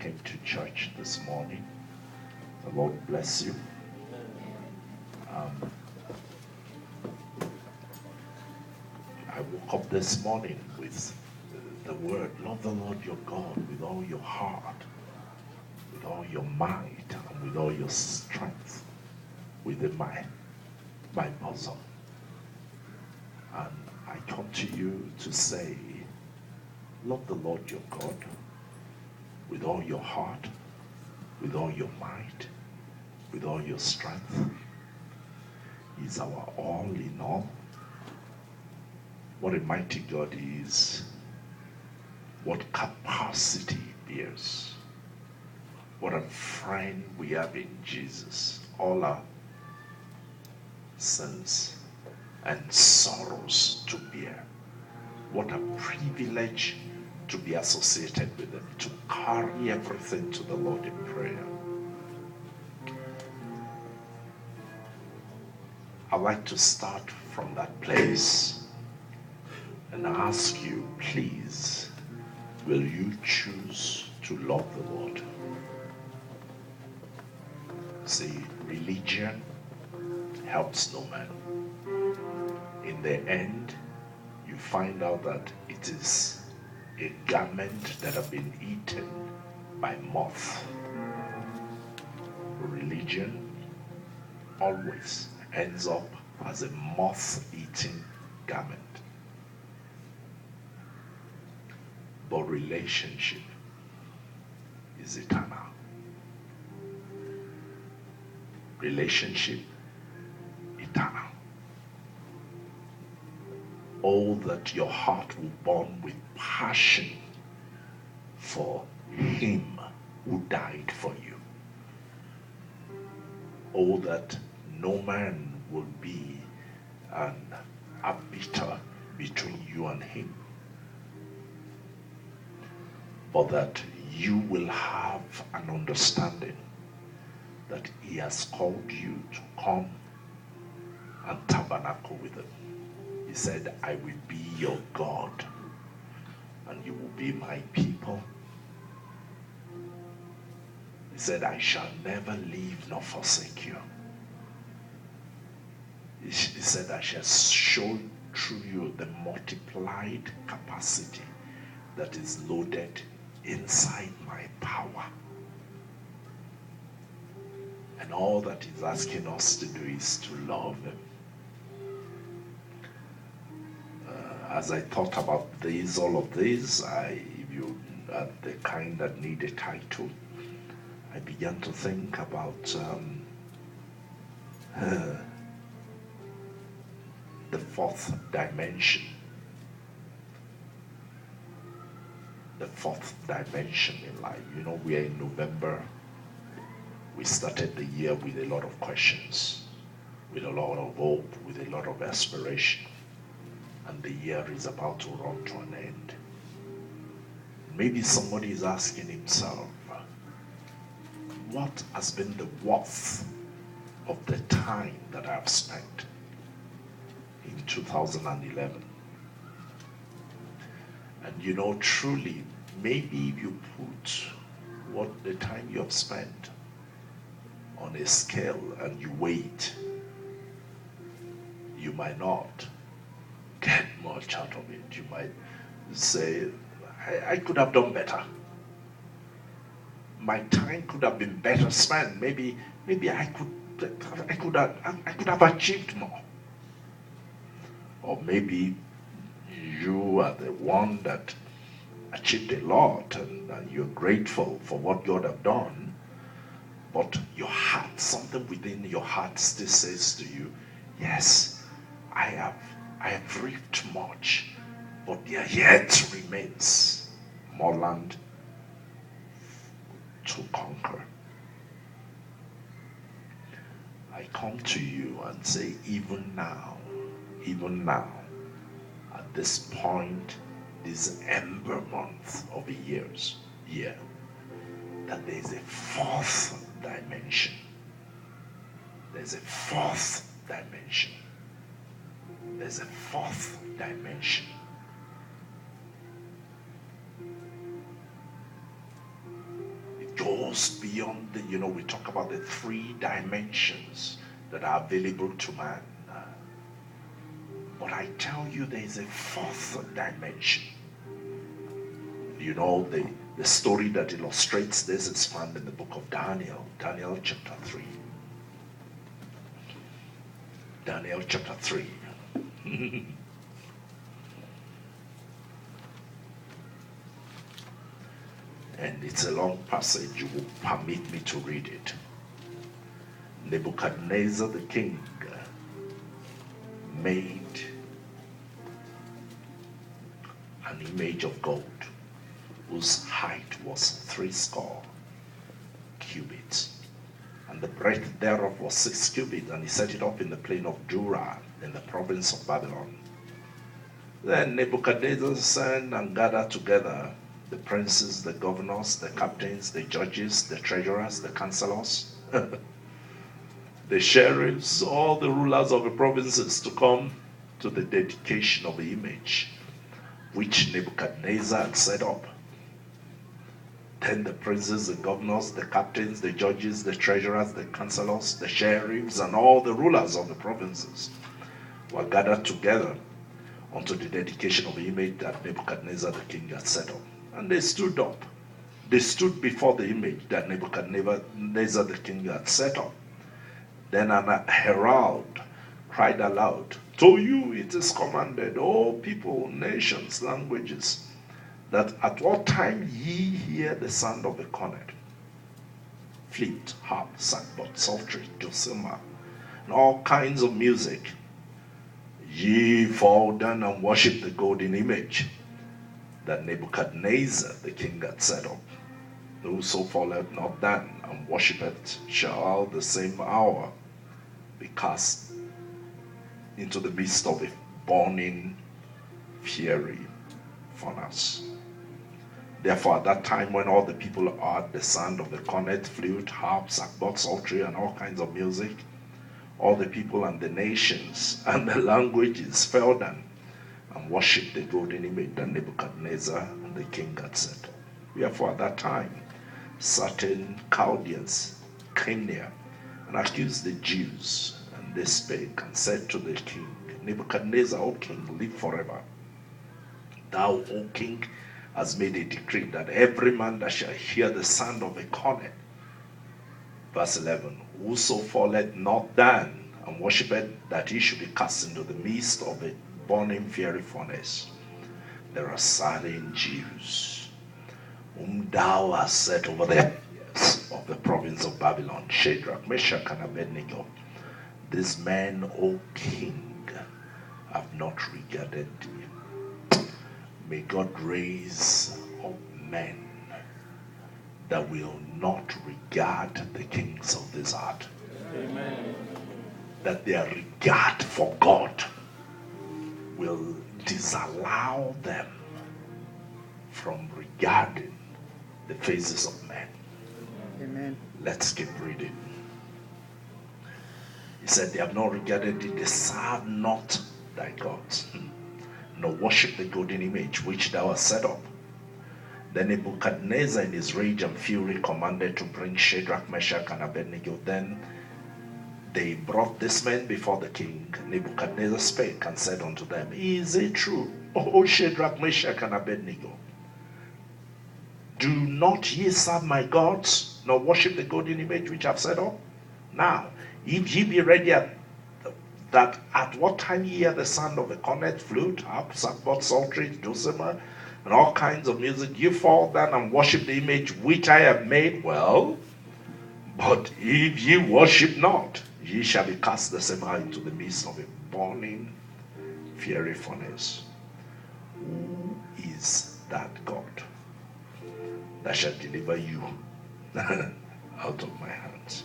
came to church this morning. The Lord bless you. I woke up this morning with the word, love the Lord your God with all your heart, with all your might, and with all your strength within my bosom. And I come to you to say, love the Lord your God with all your heart, with all your might, with all your strength. He's our all in all. What a mighty God he is. What capacity he bears. What a friend we have in Jesus. All our sins and sorrows to bear. What a privilege to be associated with him, to carry everything to the Lord in prayer. I'd like to start from that place and ask you, please, will you choose to love the Lord? See, religion helps no man. In the end, you find out that it is a garment that has been eaten by moth. Religion always ends up as a moth-eating garment. But relationship is eternal. Relationship, eternal. Oh, that your heart will burn with passion for him who died for you. Oh, that no man will be an arbiter between you and him, but that you will have an understanding that he has called you to come and tabernacle with him. He said, I will be your God, and you will be my people. He said, I shall never leave nor forsake you. He said, I shall show through you the multiplied capacity that is loaded inside my power. And all that he's asking us to do is to love him. As I thought about this, all of this, if you are the kind that need a title, I began to think about the fourth dimension. The fourth dimension in life. You know, we are in November. We started the year with a lot of questions, with a lot of hope, with a lot of aspiration. And the year is about to run to an end. Maybe somebody is asking himself, what has been the worth of the time that I've spent in 2011? And you know, truly, maybe if you put what the time you have spent on a scale and you wait, you might not get much out of it. You might say, I could have done better. My time could have been better spent. Maybe I could have achieved more. Or maybe you are the one that achieved a lot and you're grateful for what God have done, but your heart, something within your heart still says to you, yes, I have reaped much, but there yet remains more land to conquer. I come to you and say, even now, at this point, this ember month of the year, that there is a fourth dimension. There's a fourth dimension. There's a fourth dimension. goes beyond the, we talk about the three dimensions that are available to man. But I tell you, there is a fourth dimension. The story that illustrates this is found in the book of Daniel, Daniel chapter 3. Daniel chapter 3. And it's a long passage. You will permit me to read it. Nebuchadnezzar the king made an image of gold whose height was 60 cubits, and the breadth thereof was 6 cubits, and he set it up in the plain of Dura in the province of Babylon. Then Nebuchadnezzar sent and gathered together the princes, the governors, the captains, the judges, the treasurers, the counselors, the sheriffs, all the rulers of the provinces to come to the dedication of the image which Nebuchadnezzar had set up. Then the princes, the governors, the captains, the judges, the treasurers, the counselors, the sheriffs, and all the rulers of the provinces were gathered together unto the dedication of the image that Nebuchadnezzar the king had set up. And they stood up. They stood before the image that Nebuchadnezzar the king had set up. Then an herald cried aloud, "To you it is commanded, O people, nations, languages, that at what time ye hear the sound of the cornet, flute, harp, sackbut, psaltery, dulcimer, and all kinds of music, ye fall down and worship the golden image that Nebuchadnezzar the king had set up. Whoso falleth not down and worshipeth shall the same hour be cast into the midst of a burning fiery furnace." Therefore, at that time when all the people heard the sound of the cornet, flute, harp, sackbut, psaltery, and all kinds of music, all the people and the nations and the languages fell down and worshipped the golden image that Nebuchadnezzar the king had set up. Therefore, at that time, certain Chaldeans came near and accused the Jews, and they spake and said to the king, "Nebuchadnezzar, O king, live forever. Thou, O king, hast made a decree that every man that shall hear the sound of a cornet," verse 11, "whoso falleth not down and worshipeth, that he should be cast into the midst of a burning fiery furnace. There are certain Jews whom thou hast set over the affairs of the province of Babylon, Shadrach, Meshach, and Abednego. These men, O king, have not regarded thee. May God raise up men that will not regard the kings of this earth. Amen. That their regard for God will disallow them from regarding the faces of men. Amen. Let's keep reading. He said, "They have not regarded thee, they serve not thy gods, nor worship the golden image which thou hast set up." Then Nebuchadnezzar in his rage and fury commanded to bring Shadrach, Meshach, and Abednego. Then they brought these men before the king. Nebuchadnezzar spake and said unto them, "Is it true, O Shadrach, Meshach, and Abednego? Do not ye serve my gods, nor worship the golden image which I have set up? Now, if ye be ready that at what time ye hear the sound of the cornet, flute, harp, sackbut, psaltery, dulcimer, and all kinds of music, you fall down and worship the image which I have made, well, but if ye worship not, ye shall be cast the same hour into the midst of a burning fiery furnace. Who is that God that shall deliver you out of my hands?"